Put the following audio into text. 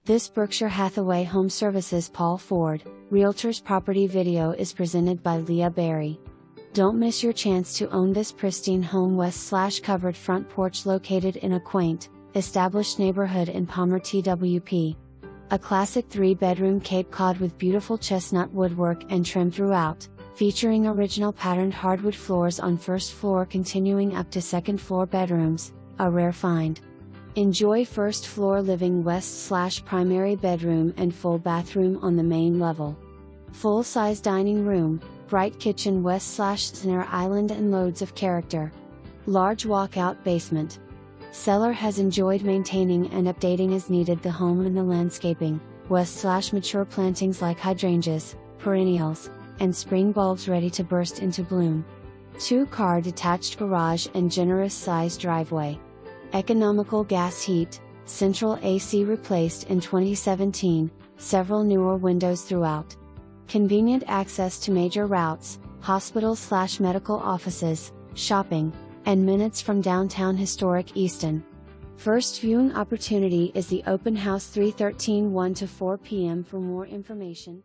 This Berkshire Hathaway HomeServices Paul Ford, Realtors property video is presented by Leah Berry. Don't miss your chance to own this pristine home west/covered front porch located in a quaint, established neighborhood in Palmer TWP. A classic 3-bedroom Cape Cod with beautiful chestnut woodwork and trim throughout, featuring original patterned hardwood floors on first floor continuing up to second floor bedrooms, a rare find. Enjoy first floor living west/primary bedroom and full bathroom on the main level. Full-size dining room, bright kitchen west/center island and loads of character. Large walkout basement. Seller has enjoyed maintaining and updating as needed the home and the landscaping, west/mature plantings like hydrangeas, perennials, and spring bulbs ready to burst into bloom. 2-car detached garage and generous sized driveway. Economical gas heat, central AC replaced in 2017, several newer windows throughout. Convenient access to major routes, hospitals/medical offices, shopping, and minutes from downtown Historic Easton. First viewing opportunity is the open house 3/13 1 to 4 p.m. For more information.